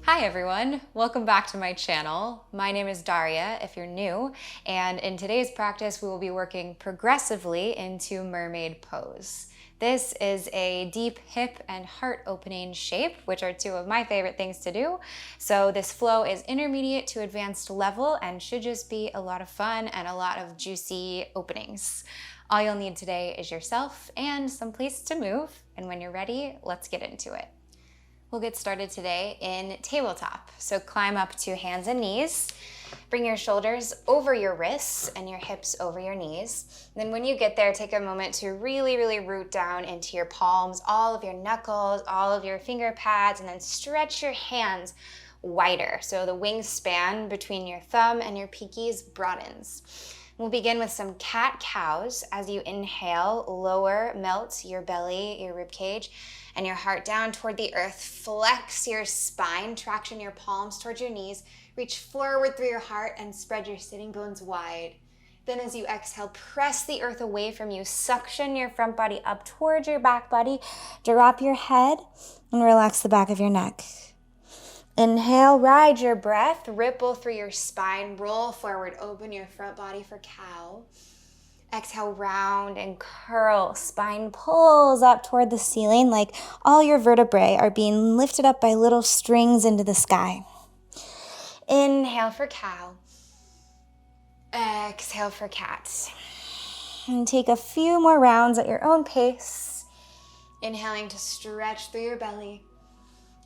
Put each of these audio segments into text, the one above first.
Hi everyone, welcome back to my channel. My name is Daria if you're new, and in today's practice we will be working progressively into Mermaid Pose. This is a deep hip and heart opening shape, which are two of my favorite things to do. So this flow is intermediate to advanced level and should just be a lot of fun and a lot of juicy openings. All you'll need today is yourself and some place to move, and when you're ready, let's get into it. We'll get started today in tabletop. So climb up to hands and knees. Bring your shoulders over your wrists and your hips over your knees. Then when you get there, take a moment to really root down into your palms, all of your knuckles, all of your finger pads, and then stretch your hands wider. So the wingspan between your thumb and your pinkies broadens. We'll begin with some cat-cows. As you inhale, lower, melt your belly, your rib cage, and your heart down toward the earth. Flex your spine, traction your palms towards your knees. Reach forward through your heart and spread your sitting bones wide. Then as you exhale, press the earth away from you. Suction your front body up towards your back body. Drop your head and relax the back of your neck. Inhale, ride your breath, ripple through your spine, roll forward, open your front body for cow. Exhale, round and curl. Spine pulls up toward the ceiling like all your vertebrae are being lifted up by little strings into the sky. Inhale for cow. Exhale for cat. And take a few more rounds at your own pace. Inhaling to stretch through your belly.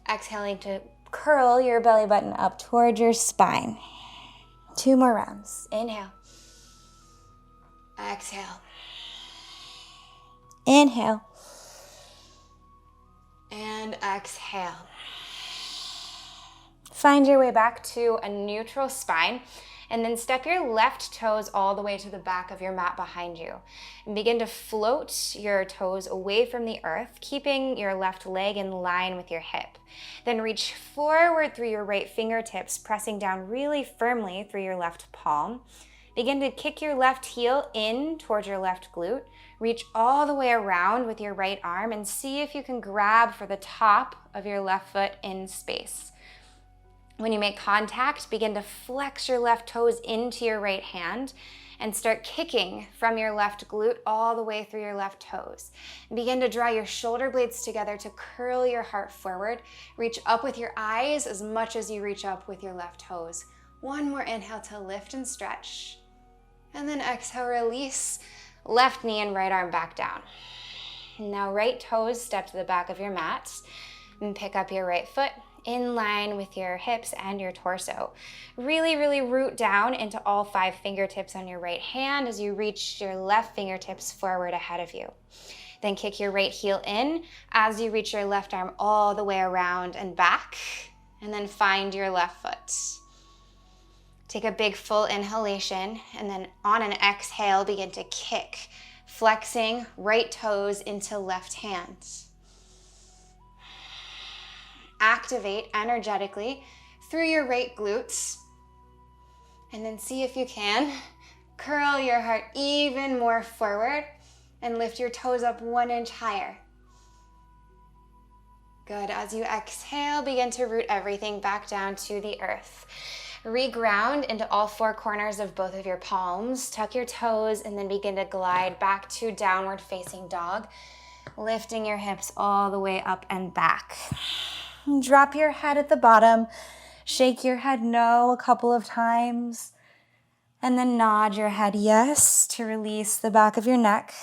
Exhaling to curl your belly button up toward your spine. 2 more rounds. Inhale. Exhale. Inhale. And exhale. Find your way back to a neutral spine, and then step your left toes all the way to the back of your mat behind you. And begin to float your toes away from the earth, keeping your left leg in line with your hip. Then reach forward through your right fingertips, pressing down really firmly through your left palm. Begin to kick your left heel in towards your left glute. Reach all the way around with your right arm and see if you can grab for the top of your left foot in space. When you make contact, begin to flex your left toes into your right hand and start kicking from your left glute all the way through your left toes. Begin to draw your shoulder blades together to curl your heart forward. Reach up with your eyes as much as you reach up with your left toes. One more inhale to lift and stretch. And then exhale, release. Left knee and right arm back down. And now right toes step to the back of your mat and pick up your right foot in line with your hips and your torso. Really root down into all 5 fingertips on your right hand as you reach your left fingertips forward ahead of you. Then kick your right heel in as you reach your left arm all the way around and back, and then find your left foot. Take a big full inhalation, and then on an exhale, begin to kick, flexing right toes into left hand. Activate energetically through your right glutes, and then see if you can curl your heart even more forward and lift your toes up 1 inch higher. Good. As you exhale, begin to root everything back down to the earth. Reground into all 4 corners of both of your palms. Tuck your toes and then begin to glide back to downward facing dog, lifting your hips all the way up and back. Drop your head at the bottom. Shake your head no a couple of times, and then nod your head yes to release the back of your neck.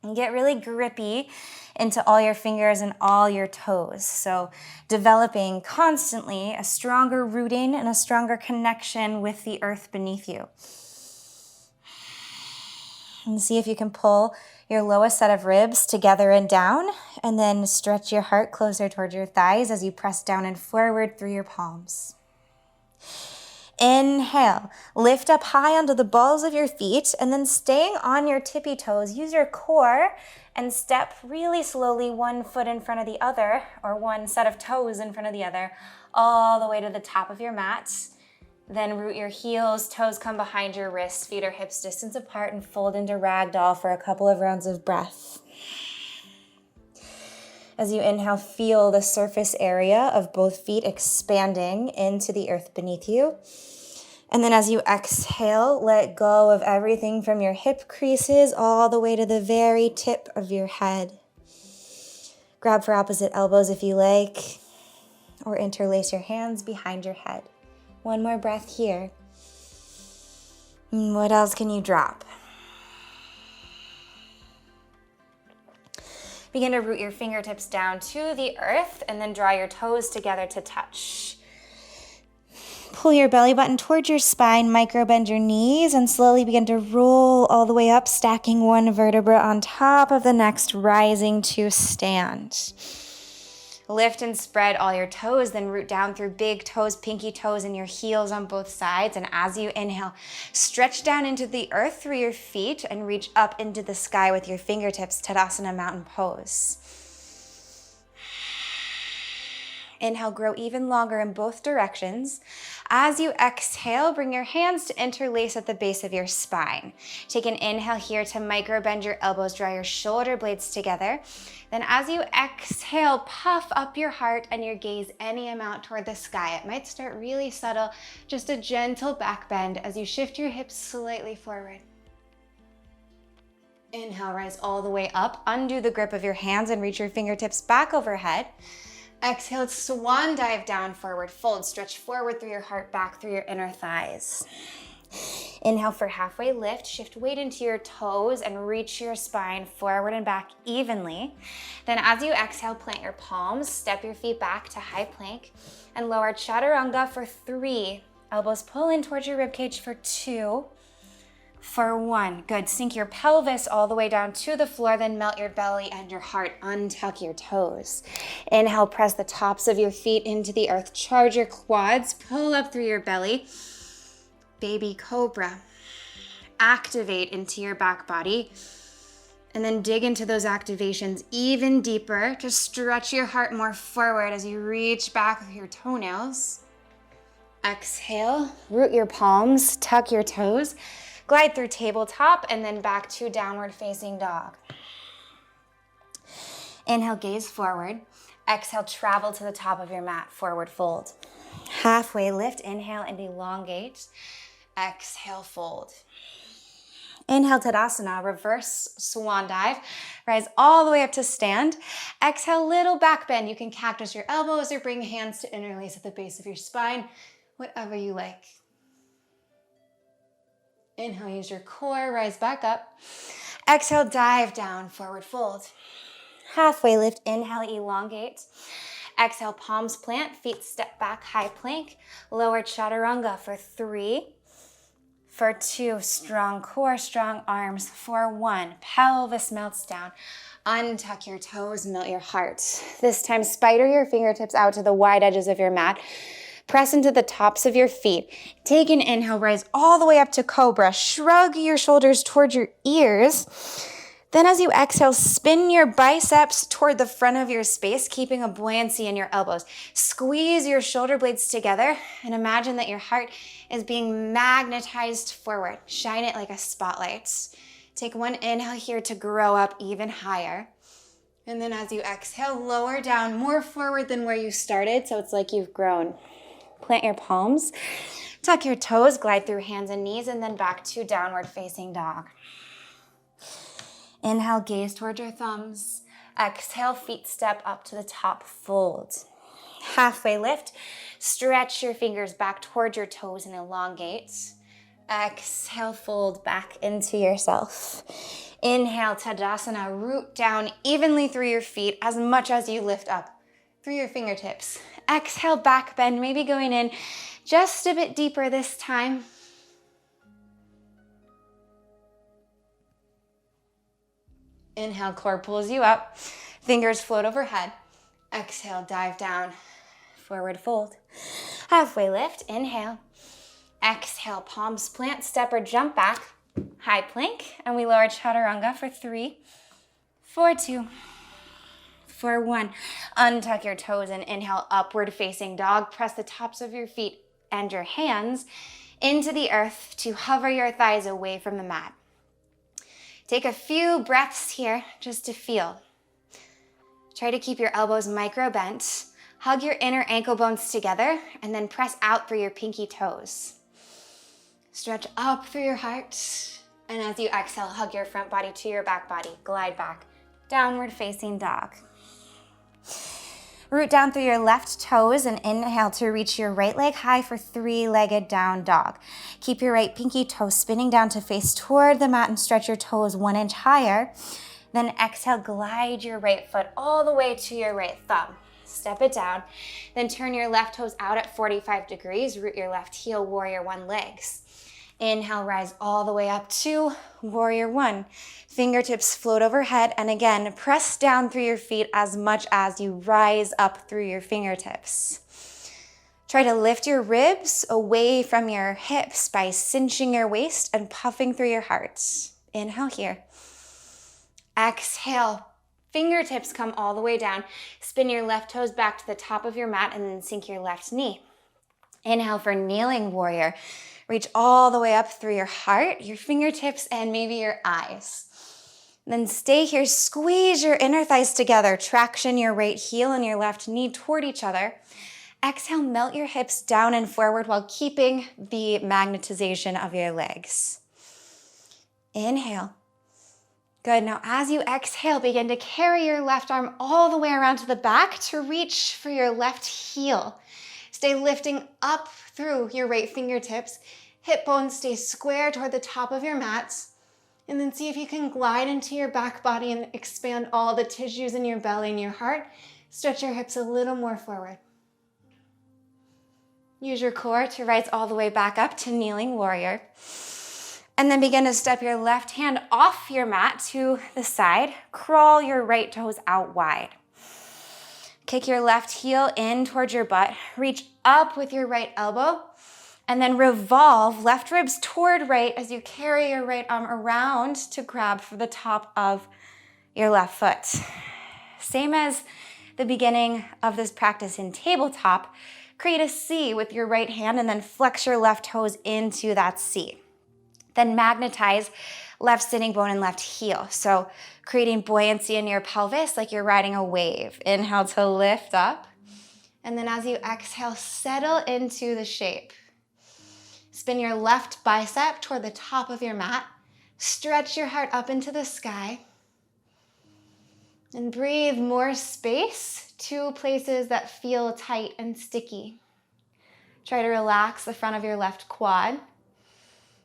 And get really grippy into all your fingers and all your toes. So developing constantly a stronger rooting and a stronger connection with the earth beneath you. And see if you can pull your lowest set of ribs together and down, and then stretch your heart closer towards your thighs as you press down and forward through your palms. Inhale, lift up high onto the balls of your feet, and then staying on your tippy toes, use your core and step really slowly 1 foot in front of the other, or 1 set of toes in front of the other, all the way to the top of your mat. Then root your heels, toes come behind your wrists, feet or hips distance apart, and fold into ragdoll for a couple of rounds of breath. As you inhale, feel the surface area of both feet expanding into the earth beneath you. And then as you exhale, let go of everything from your hip creases all the way to the very tip of your head. Grab for opposite elbows if you like, or interlace your hands behind your head. One more breath here. What else can you drop? Begin to root your fingertips down to the earth and then draw your toes together to touch. Pull your belly button towards your spine, micro bend your knees, and slowly begin to roll all the way up, stacking one vertebra on top of the next, rising to stand. Lift and spread all your toes, then root down through big toes, pinky toes, and your heels on both sides. And as you inhale, stretch down into the earth through your feet and reach up into the sky with your fingertips, Tadasana mountain pose. Inhale, grow even longer in both directions. As you exhale, bring your hands to interlace at the base of your spine. Take an inhale here to micro bend your elbows, draw your shoulder blades together. Then as you exhale, puff up your heart and your gaze any amount toward the sky. It might start really subtle, just a gentle back bend as you shift your hips slightly forward. Inhale, rise all the way up, undo the grip of your hands and reach your fingertips back overhead. Exhale, swan dive down, forward fold. Stretch forward through your heart, back through your inner thighs. Inhale for halfway lift. Shift weight into your toes and reach your spine forward and back evenly. Then as you exhale, plant your palms, step your feet back to high plank, and lower chaturanga for 3. Elbows pull in towards your ribcage for 2. For 1, good. Sink your pelvis all the way down to the floor, then melt your belly and your heart. Untuck your toes. Inhale, press the tops of your feet into the earth. Charge your quads, pull up through your belly. Baby Cobra. Activate into your back body. And then dig into those activations even deeper to stretch your heart more forward as you reach back with your toenails. Exhale, root your palms, tuck your toes. Glide through tabletop and then back to downward facing dog. Inhale, gaze forward. Exhale, travel to the top of your mat, forward fold. Halfway lift, inhale and elongate. Exhale, fold. Inhale, Tadasana, reverse swan dive. Rise all the way up to stand. Exhale, little back bend. You can cactus your elbows or bring hands to interlace at the base of your spine, whatever you like. Inhale, use your core, rise back up. Exhale, dive down, forward fold. Halfway lift, inhale, elongate. Exhale, palms plant, feet step back, high plank. Lower chaturanga for 3. For 2, strong core, strong arms. For 1, pelvis melts down. Untuck your toes, melt your heart. This time, spider your fingertips out to the wide edges of your mat. Press into the tops of your feet. Take an inhale, rise all the way up to Cobra. Shrug your shoulders towards your ears. Then as you exhale, spin your biceps toward the front of your space, keeping a buoyancy in your elbows. Squeeze your shoulder blades together and imagine that your heart is being magnetized forward. Shine it like a spotlight. Take one inhale here to grow up even higher. And then as you exhale, lower down more forward than where you started, so it's like you've grown. Plant your palms, tuck your toes, glide through hands and knees, and then back to downward facing dog. Inhale, gaze towards your thumbs. Exhale, feet step up to the top, fold. Halfway lift, stretch your fingers back towards your toes and elongate. Exhale, fold back into yourself. Inhale, Tadasana, root down evenly through your feet as much as you lift up through your fingertips. Exhale, back bend, maybe going in just a bit deeper this time. Inhale, core pulls you up. Fingers float overhead. Exhale, dive down. Forward fold. Halfway lift, inhale. Exhale, palms plant, step or jump back. High plank, and we lower chaturanga for 3, for 2, for 1. Untuck your toes and inhale, upward facing dog. Press the tops of your feet and your hands into the earth to hover your thighs away from the mat. Take a few breaths here just to feel. Try to keep your elbows micro bent. Hug your inner ankle bones together and then press out through your pinky toes. Stretch up through your heart. And as you exhale, hug your front body to your back body. Glide back, downward facing dog. Root down through your left toes and inhale to reach your right leg high for three-legged down dog. Keep your right pinky toe spinning down to face toward the mat and stretch your toes 1 inch higher. Then exhale, glide your right foot all the way to your right thumb. Step it down. Then turn your left toes out at 45 degrees. Root your left heel, warrior one legs. Inhale, rise all the way up to warrior one. Fingertips float overhead, and again, press down through your feet as much as you rise up through your fingertips. Try to lift your ribs away from your hips by cinching your waist and puffing through your heart. Inhale here. Exhale, fingertips come all the way down. Spin your left toes back to the top of your mat and then sink your left knee. Inhale for kneeling warrior. Reach all the way up through your heart, your fingertips, and maybe your eyes. Then stay here, squeeze your inner thighs together, traction your right heel and your left knee toward each other. Exhale, melt your hips down and forward while keeping the magnetization of your legs. Inhale. Good, now as you exhale, begin to carry your left arm all the way around to the back to reach for your left heel. Stay lifting up through your right fingertips. Hip bones stay square toward the top of your mat. And then see if you can glide into your back body and expand all the tissues in your belly and your heart. Stretch your hips a little more forward. Use your core to rise all the way back up to kneeling warrior. And then begin to step your left hand off your mat to the side. Crawl your right toes out wide. Kick your left heel in towards your butt. Reach up with your right elbow. And then revolve left ribs toward right as you carry your right arm around to grab for the top of your left foot. Same as the beginning of this practice in tabletop, create a C with your right hand and then flex your left toes into that C. Then magnetize left sitting bone and left heel. So creating buoyancy in your pelvis like you're riding a wave. Inhale to lift up. And then as you exhale, settle into the shape. Spin your left bicep toward the top of your mat. Stretch your heart up into the sky. And breathe more space to places that feel tight and sticky. Try to relax the front of your left quad.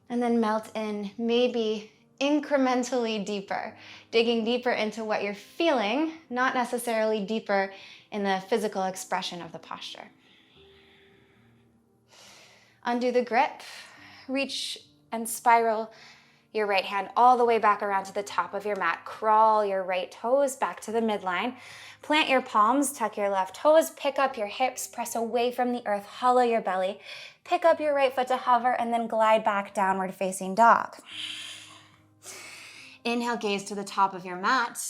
And then melt in maybe incrementally deeper, digging deeper into what you're feeling, not necessarily deeper in the physical expression of the posture. Undo the grip, reach and spiral your right hand all the way back around to the top of your mat. Crawl your right toes back to the midline. Plant your palms, tuck your left toes, pick up your hips, press away from the earth, hollow your belly. Pick up your right foot to hover and then glide back downward facing dog. Inhale, gaze to the top of your mat.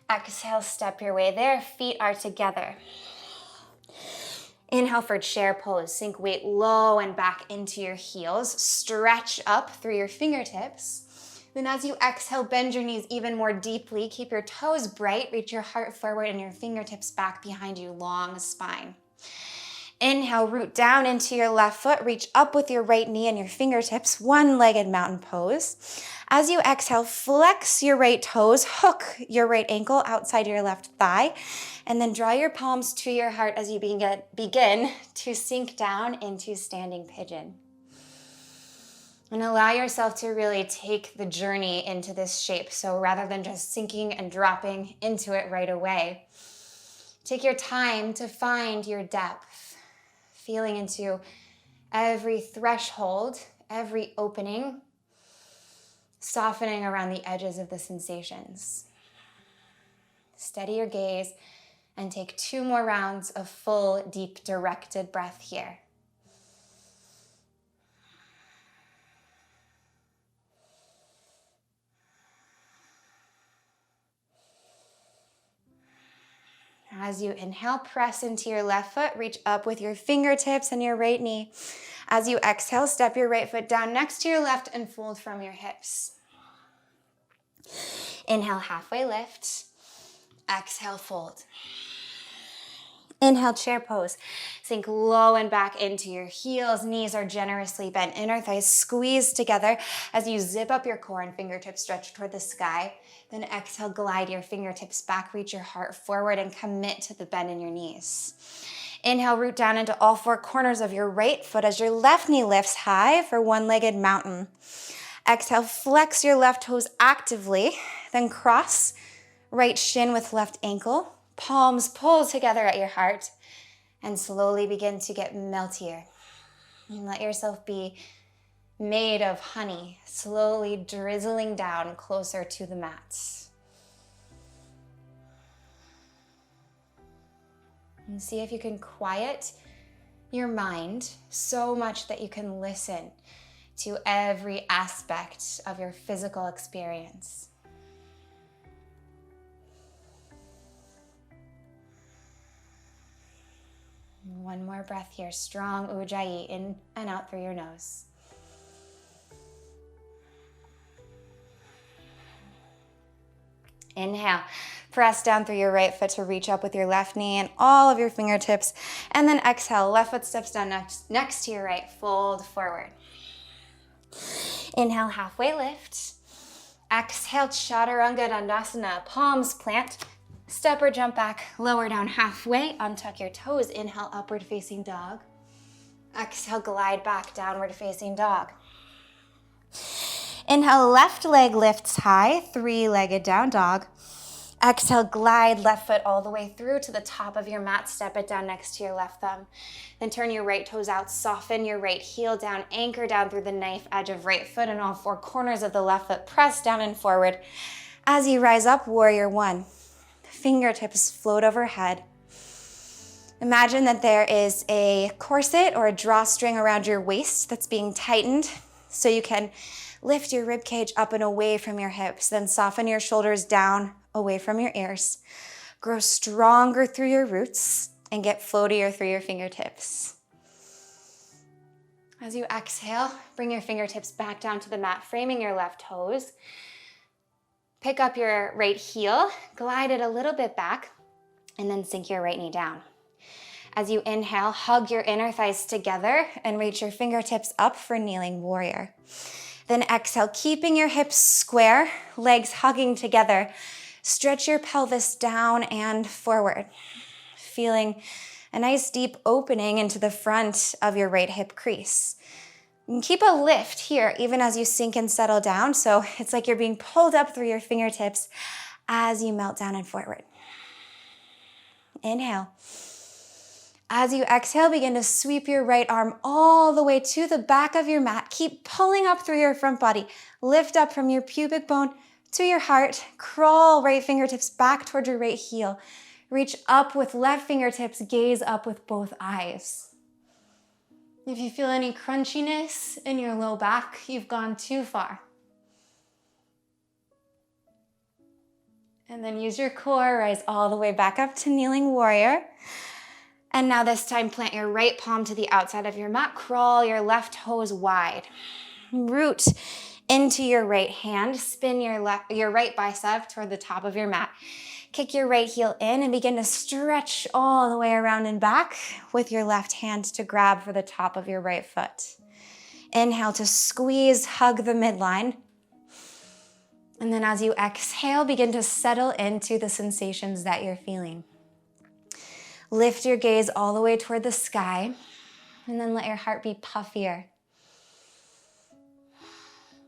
Exhale, step your way there. Feet are together. Inhale for chair pose. Sink weight low and back into your heels. Stretch up through your fingertips. Then as you exhale, bend your knees even more deeply. Keep your toes bright. Reach your heart forward and your fingertips back behind you. Long spine. Inhale, root down into your left foot. Reach up with your right knee and your fingertips. One-legged mountain pose. As you exhale, flex your right toes. Hook your right ankle outside your left thigh. And then draw your palms to your heart as you begin to sink down into standing pigeon. And allow yourself to really take the journey into this shape. So rather than just sinking and dropping into it right away, take your time to find your depth, feeling into every threshold, every opening, softening around the edges of the sensations. Steady your gaze and take 2 more rounds of full, deep, directed breath here. As you inhale, press into your left foot, reach up with your fingertips and your right knee. As you exhale, step your right foot down next to your left and fold from your hips. Inhale, halfway lift. Exhale, fold. Inhale, chair pose. Sink low and back into your heels. Knees are generously bent. Inner thighs squeeze together as you zip up your core and fingertips stretch toward the sky. Then exhale, glide your fingertips back, reach your heart forward and commit to the bend in your knees. Inhale, root down into all four corners of your right foot as your left knee lifts high for one-legged mountain. Exhale, flex your left toes actively, then cross right shin with left ankle. Palms pull together at your heart and slowly begin to get meltier. And let yourself be made of honey, slowly drizzling down closer to the mat. And see if you can quiet your mind so much that you can listen to every aspect of your physical experience. One more breath here, strong ujjayi, in and out through your nose. Inhale, press down through your right foot to reach up with your left knee and all of your fingertips. And then exhale, left foot steps down next to your right, fold forward. Inhale, halfway lift. Exhale, chaturanga dandasana, palms plant. Step or jump back, lower down halfway, untuck your toes. Inhale, upward facing dog. Exhale, glide back, downward facing dog. Inhale, left leg lifts high, three-legged down dog. Exhale, glide left foot all the way through to the top of your mat. Step it down next to your left thumb. Then turn your right toes out, soften your right heel down, anchor down through the knife edge of right foot and all four corners of the left foot. Press down and forward. As you rise up, warrior one. Fingertips float overhead. Imagine that there is a corset or a drawstring around your waist that's being tightened so you can lift your rib cage up and away from your hips. Then soften your shoulders down away from your ears. Grow stronger through your roots and get floatier through your fingertips. As you exhale, bring your fingertips back down to the mat, framing your left toes. Pick up your right heel, glide it a little bit back, and then sink your right knee down. As you inhale, hug your inner thighs together and reach your fingertips up for kneeling warrior. Then exhale, keeping your hips square, legs hugging together. Stretch your pelvis down and forward, feeling a nice deep opening into the front of your right hip crease. And keep a lift here even as you sink and settle down, so it's like you're being pulled up through your fingertips as you melt down and forward. Inhale. As you exhale, begin to sweep your right arm all the way to the back of your mat. Keep pulling up through your front body. Lift up from your pubic bone to your heart. Crawl right fingertips back toward your right heel. Reach up with left fingertips, gaze up with both eyes. If you feel any crunchiness in your low back, you've gone too far. And then use your core, rise all the way back up to kneeling warrior. And now this time, plant your right palm to the outside of your mat. Crawl your left toes wide. Root into your right hand. Spin your right bicep toward the top of your mat. Kick your right heel in and begin to stretch all the way around and back with your left hand to grab for the top of your right foot. Inhale to squeeze, hug the midline. And then as you exhale, begin to settle into the sensations that you're feeling. Lift your gaze all the way toward the sky, and then let your heart be puffier.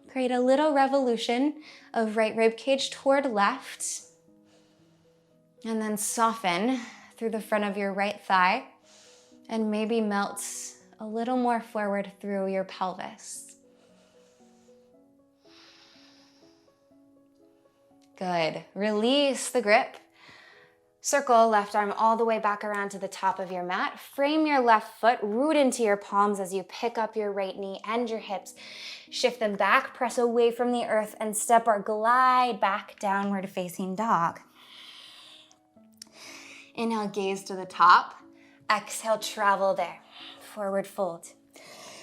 Create a little revolution of right rib cage toward left, and then soften through the front of your right thigh, and maybe melt a little more forward through your pelvis. Good. Release the grip. Circle left arm all the way back around to the top of your mat. Frame your left foot, root into your palms as you pick up your right knee and your hips. Shift them back, press away from the earth, and step or glide back downward facing dog. Inhale, gaze to the top. Exhale, travel there. Forward fold.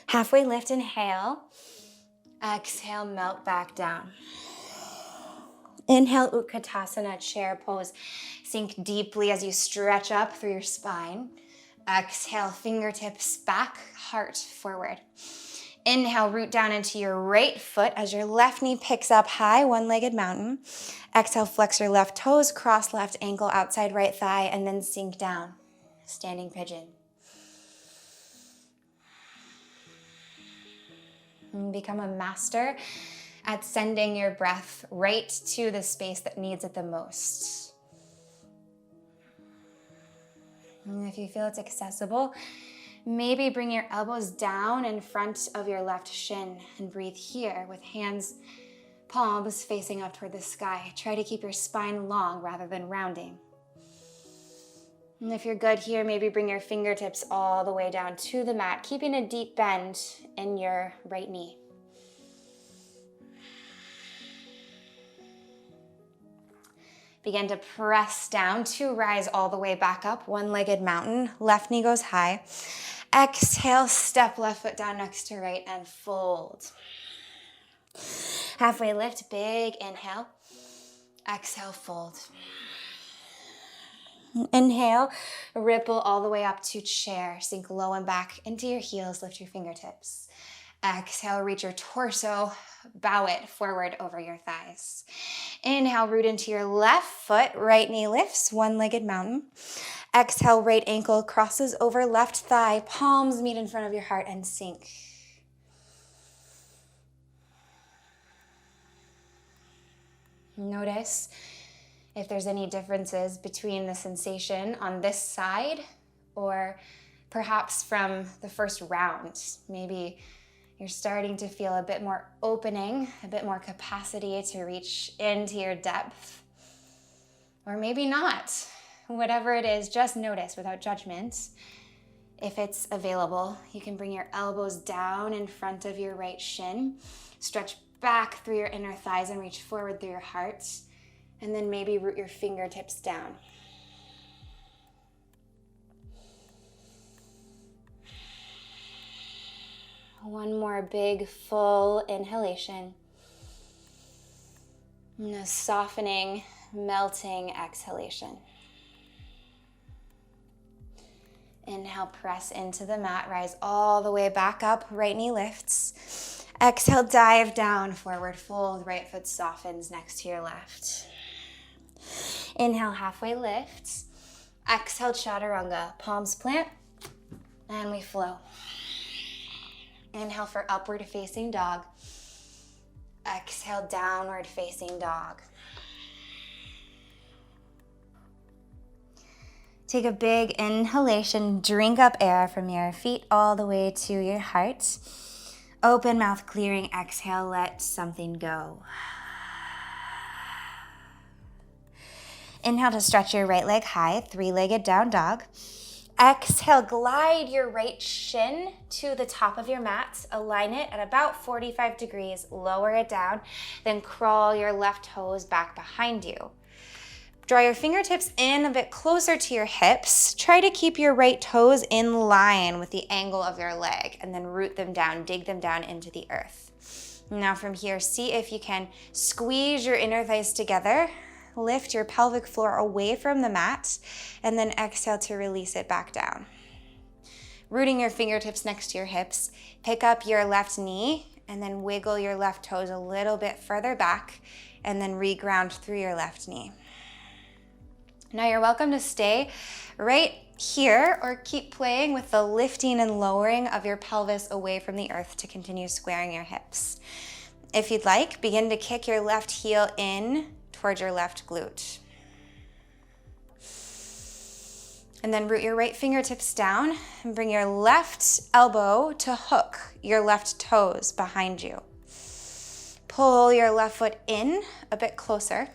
Halfway lift, inhale. Exhale, melt back down. Inhale, Utkatasana, chair pose. Sink deeply as you stretch up through your spine. Exhale, fingertips back, heart forward. Inhale, root down into your right foot as your left knee picks up high, one-legged mountain. Exhale, flex your left toes, cross left ankle, outside right thigh, and then sink down. Standing pigeon. And become a master at sending your breath right to the space that needs it the most. And if you feel it's accessible, maybe bring your elbows down in front of your left shin and breathe here with hands, palms facing up toward the sky. Try to keep your spine long rather than rounding. And if you're good here, maybe bring your fingertips all the way down to the mat, keeping a deep bend in your right knee. Begin to press down to rise all the way back up, one-legged mountain. Left knee goes high. Exhale, step left foot down next to right and fold. Halfway lift, big inhale. Exhale, fold. Inhale, ripple all the way up to chair. Sink low and back into your heels, lift your fingertips. Exhale, reach your torso, bow it forward over your thighs. Inhale, root into your left foot, right knee lifts, one-legged mountain. Exhale, right ankle crosses over left thigh, palms meet in front of your heart and sink. Notice if there's any differences between the sensation on this side or perhaps from the first round. Maybe you're starting to feel a bit more opening, a bit more capacity to reach into your depth. Or maybe not. Whatever it is, just notice without judgment. If it's available, you can bring your elbows down in front of your right shin. Stretch back through your inner thighs and reach forward through your heart. And then maybe root your fingertips down. One more big, full inhalation. And a softening, melting exhalation. Inhale, press into the mat, rise all the way back up, right knee lifts. Exhale, dive down, forward fold, right foot softens next to your left. Inhale, halfway lift. Exhale, chaturanga, palms plant, and we flow. Inhale for upward facing dog. Exhale, downward facing dog. Take a big inhalation, drink up air from your feet all the way to your heart. Open mouth clearing, exhale, let something go. Inhale to stretch your right leg high, three-legged down dog. Exhale, glide your right shin to the top of your mat. Align it at about 45 degrees. Lower it down. Then crawl your left toes back behind you. Draw your fingertips in a bit closer to your hips. Try to keep your right toes in line with the angle of your leg and then root them down, dig them down into the earth. Now from here, see if you can squeeze your inner thighs together. Lift your pelvic floor away from the mat, and then exhale to release it back down. Rooting your fingertips next to your hips, pick up your left knee, and then wiggle your left toes a little bit further back, and then reground through your left knee. Now you're welcome to stay right here or keep playing with the lifting and lowering of your pelvis away from the earth to continue squaring your hips. If you'd like, begin to kick your left heel in towards your left glute. And then root your right fingertips down and bring your left elbow to hook your left toes behind you. Pull your left foot in a bit closer.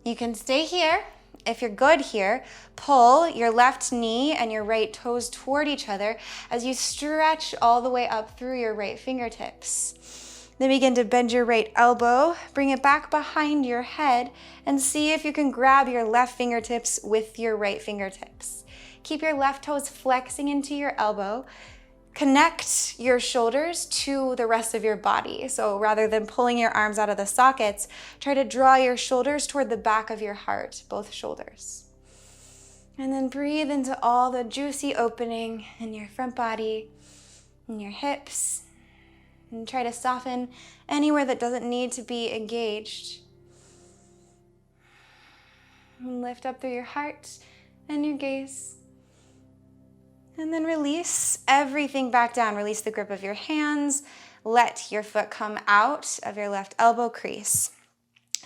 You can stay here. If you're good here, pull your left knee and your right toes toward each other as you stretch all the way up through your right fingertips. Then begin to bend your right elbow, bring it back behind your head, and see if you can grab your left fingertips with your right fingertips. Keep your left toes flexing into your elbow. connect your shoulders to the rest of your body. So rather than pulling your arms out of the sockets, try to draw your shoulders toward the back of your heart, both shoulders. And then breathe into all the juicy opening in your front body, in your hips, and try to soften anywhere that doesn't need to be engaged. And lift up through your heart and your gaze. And then release everything back down. Release the grip of your hands. Let your foot come out of your left elbow crease.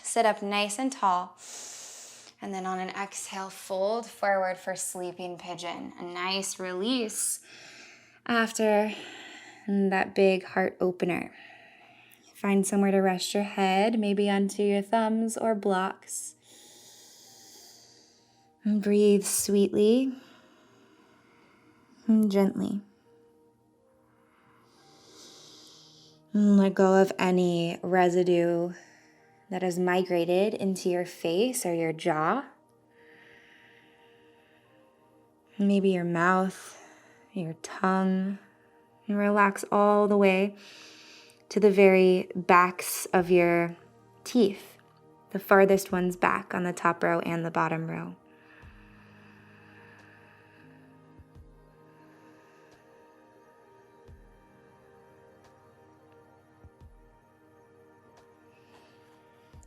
Sit up nice and tall. And then on an exhale, fold forward for sleeping pigeon. A nice release after that big heart opener. Find somewhere to rest your head, maybe onto your thumbs or blocks. And breathe sweetly and gently. And let go of any residue that has migrated into your face or your jaw. Maybe your mouth, your tongue. And relax all the way to the very backs of your teeth, the farthest ones back on the top row and the bottom row.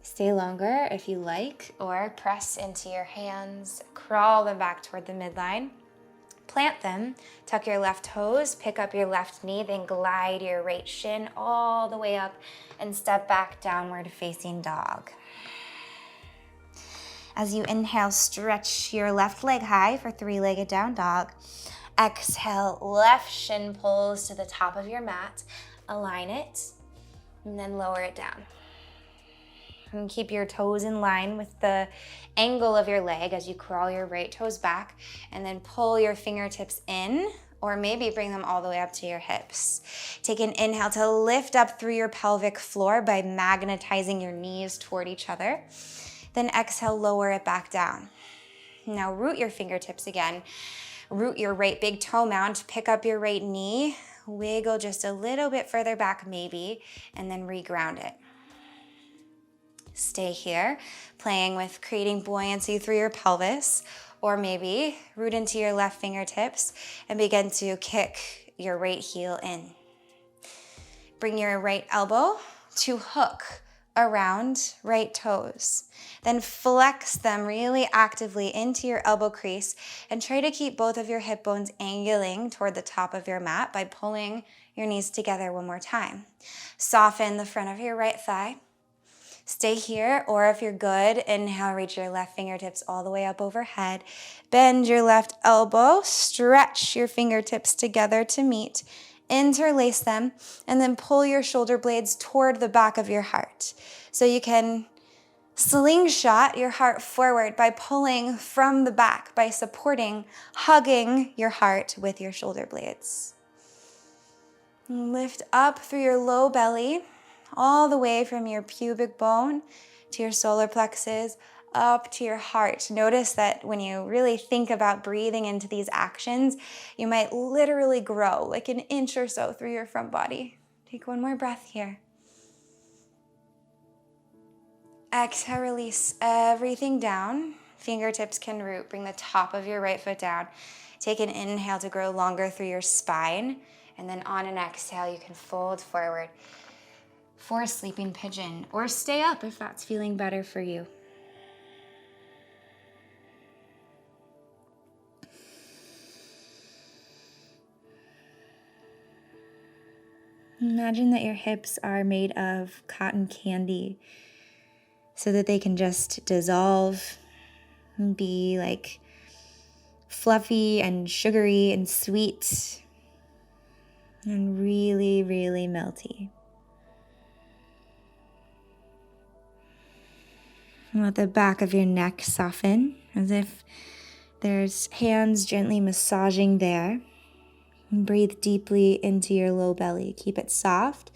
Stay longer if you like, or press into your hands, crawl them back toward the midline. Plant them, tuck your left toes, pick up your left knee, then glide your right shin all the way up and step back downward facing dog. As you inhale, stretch your left leg high for three-legged down dog. Exhale, left shin pulls to the top of your mat. Align it, and then lower it down. And keep your toes in line with the angle of your leg as you crawl your right toes back, and then pull your fingertips in, or maybe bring them all the way up to your hips. Take an inhale to lift up through your pelvic floor by magnetizing your knees toward each other. Then exhale, lower it back down. Now root your fingertips again. Root your right big toe mound, pick up your right knee, wiggle just a little bit further back maybe, and then reground it. Stay here, playing with creating buoyancy through your pelvis, or maybe root into your left fingertips and begin to kick your right heel in. Bring your right elbow to hook around right toes. Then flex them really actively into your elbow crease and try to keep both of your hip bones angling toward the top of your mat by pulling your knees together one more time. Soften the front of your right thigh. Stay here, or if you're good, inhale, reach your left fingertips all the way up overhead. Bend your left elbow, stretch your fingertips together to meet, interlace them, and then pull your shoulder blades toward the back of your heart. So you can slingshot your heart forward by pulling from the back, by supporting, hugging your heart with your shoulder blades. Lift up through your low belly, all the way from your pubic bone to your solar plexus, up to your heart. Notice that when you really think about breathing into these actions, you might literally grow like an inch or so through your front body. Take one more breath here. Exhale, release everything down. Fingertips can root. Bring the top of your right foot down. Take an inhale to grow longer through your spine. And then on an exhale, you can fold forward for a sleeping pigeon, or stay up if that's feeling better for you. Imagine that your hips are made of cotton candy so that they can just dissolve and be like fluffy and sugary and sweet and really, really melty. Let the back of your neck soften as if there's hands gently massaging there. And breathe deeply into your low belly. Keep it soft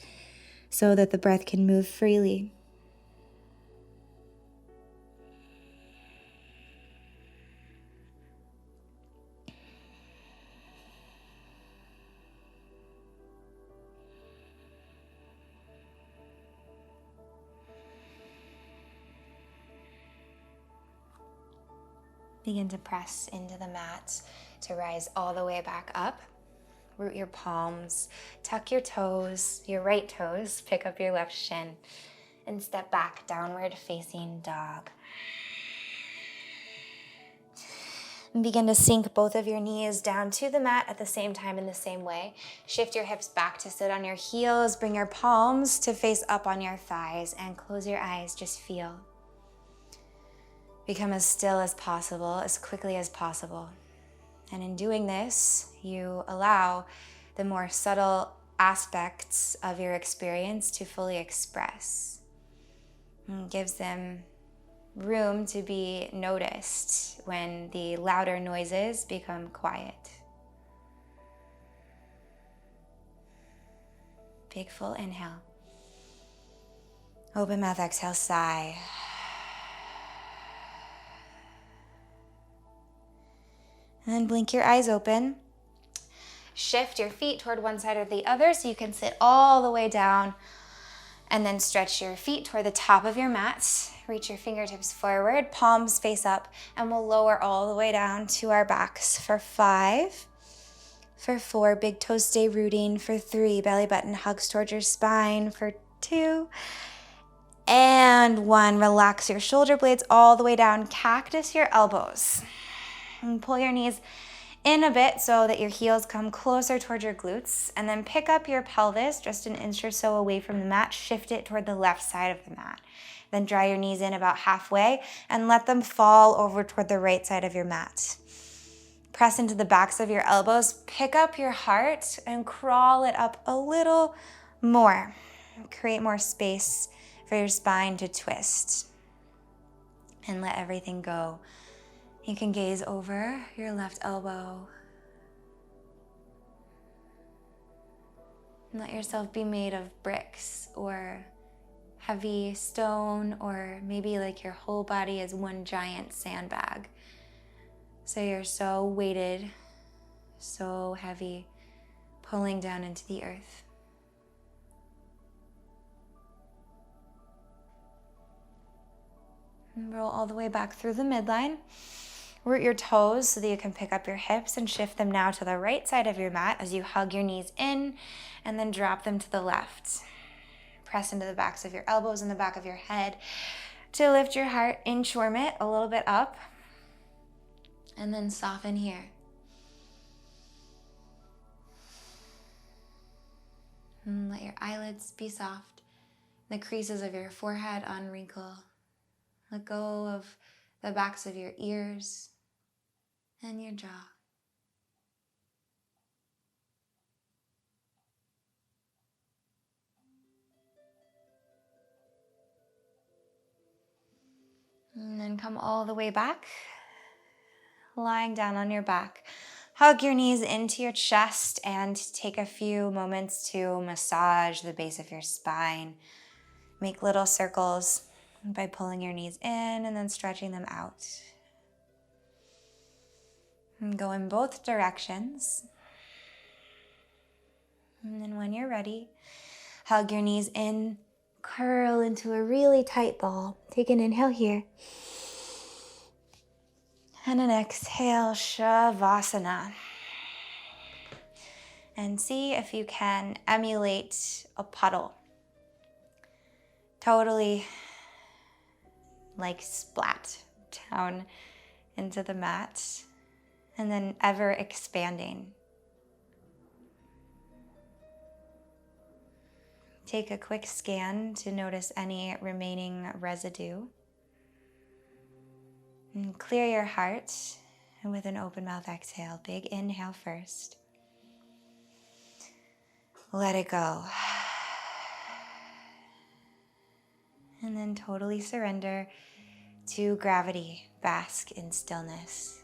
so that the breath can move freely. Begin to press into the mat to rise all the way back up. Root your palms, tuck your toes, your right toes, pick up your left shin, and step back, downward facing dog. And begin to sink both of your knees down to the mat at the same time in the same way. Shift your hips back to sit on your heels, bring your palms to face up on your thighs, and close your eyes, just feel. Become as still as possible, as quickly as possible. And in doing this, you allow the more subtle aspects of your experience to fully express. And gives them room to be noticed when the louder noises become quiet. Big full inhale. Open mouth, exhale, sigh. And then blink your eyes open. Shift your feet toward one side or the other so you can sit all the way down. And then stretch your feet toward the top of your mat. Reach your fingertips forward, palms face up, and we'll lower all the way down to our backs for 5. For 4, big toes stay rooting. For 3, belly button hugs towards your spine. For 2, and 1, relax your shoulder blades all the way down. Cactus your elbows. And pull your knees in a bit so that your heels come closer toward your glutes, and then pick up your pelvis just an inch or so away from the mat. Shift it toward the left side of the mat. Then draw your knees in about halfway and let them fall over toward the right side of your mat. Press into the backs of your elbows, pick up your heart and crawl it up a little more. Create more space for your spine to twist. And let everything go. You can gaze over your left elbow. And let yourself be made of bricks or heavy stone, or maybe like your whole body is one giant sandbag. So you're so weighted, so heavy, pulling down into the earth. And roll all the way back through the midline. Root your toes so that you can pick up your hips and shift them now to the right side of your mat as you hug your knees in and then drop them to the left. Press into the backs of your elbows and the back of your head to lift your heart, inchworm it a little bit up, and then soften here. And let your eyelids be soft, the creases of your forehead unwrinkle. Let go of the backs of your ears and your jaw. And then come all the way back, lying down on your back. Hug your knees into your chest and take a few moments to massage the base of your spine. Make little circles by pulling your knees in and then stretching them out. And go in both directions. And then when you're ready, hug your knees in, curl into a really tight ball. Take an inhale here. And an exhale, Shavasana. And see if you can emulate a puddle. Totally like splat down into the mat and then ever expanding. Take a quick scan to notice any remaining residue. And clear your heart with an open mouth exhale. Big inhale first. Let it go. And then totally surrender to gravity. Bask in stillness.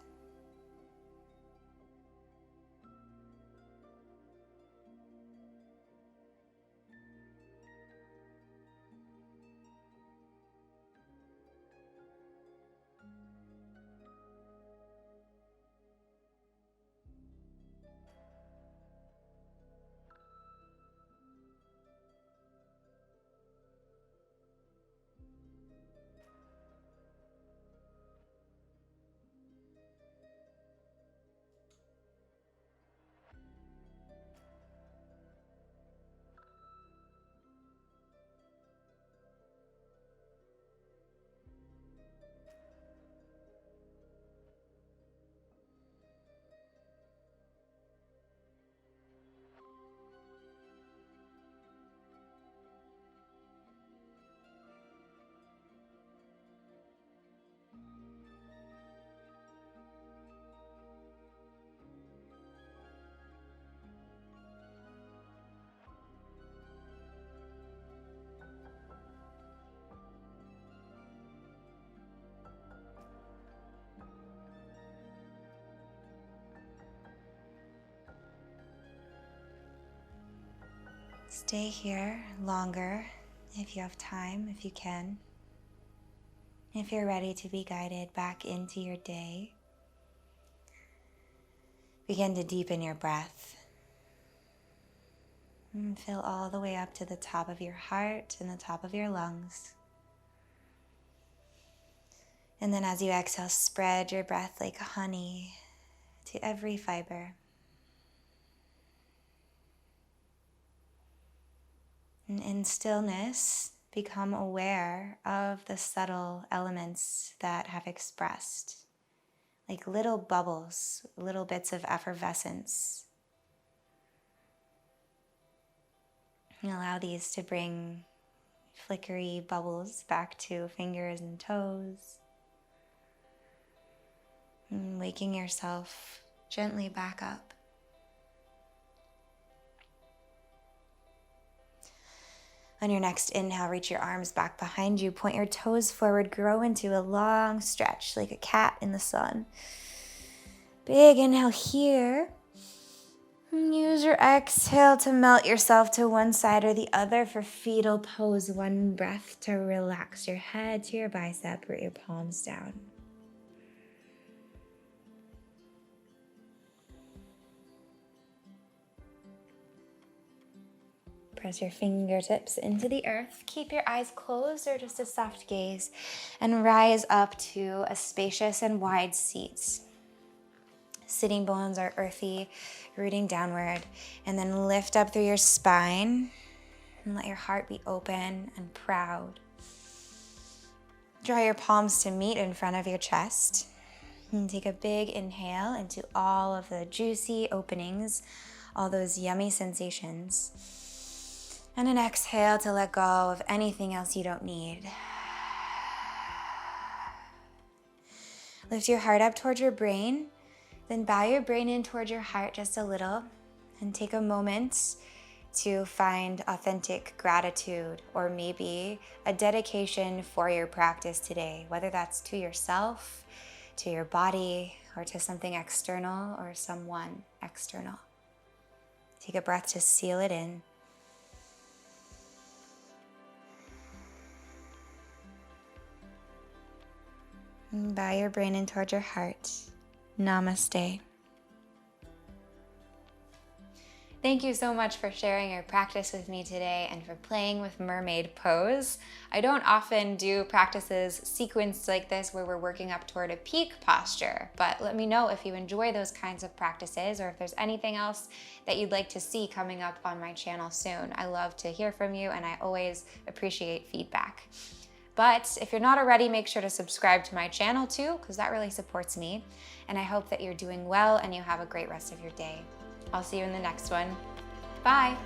Stay here longer if you have time, if you can. If you're ready to be guided back into your day, begin to deepen your breath. And fill all the way up to the top of your heart and the top of your lungs. And then as you exhale, spread your breath like honey to every fiber. And in stillness, become aware of the subtle elements that have expressed, like little bubbles, little bits of effervescence. And allow these to bring flickery bubbles back to fingers and toes. And waking yourself gently back up. On your next inhale, reach your arms back behind you. Point your toes forward. Grow into a long stretch like a cat in the sun. Big inhale here. And use your exhale to melt yourself to one side or the other for fetal pose. One breath to relax your head to your bicep. Root your palms down. Press your fingertips into the earth. Keep your eyes closed or just a soft gaze. And rise up to a spacious and wide seat. Sitting bones are earthy, rooting downward. And then lift up through your spine. And let your heart be open and proud. Draw your palms to meet in front of your chest. And take a big inhale into all of the juicy openings, all those yummy sensations. And an exhale to let go of anything else you don't need. Lift your heart up towards your brain, then bow your brain in towards your heart just a little, and take a moment to find authentic gratitude or maybe a dedication for your practice today, whether that's to yourself, to your body, or to something external or someone external. Take a breath to seal it in. And bow your brain in towards your heart. Namaste. Thank you so much for sharing your practice with me today and for playing with Mermaid Pose. I don't often do practices sequenced like this where we're working up toward a peak posture, but let me know if you enjoy those kinds of practices or if there's anything else that you'd like to see coming up on my channel soon. I love to hear from you and I always appreciate feedback. But if you're not already, make sure to subscribe to my channel too, because that really supports me. And I hope that you're doing well and you have a great rest of your day. I'll see you in the next one. Bye.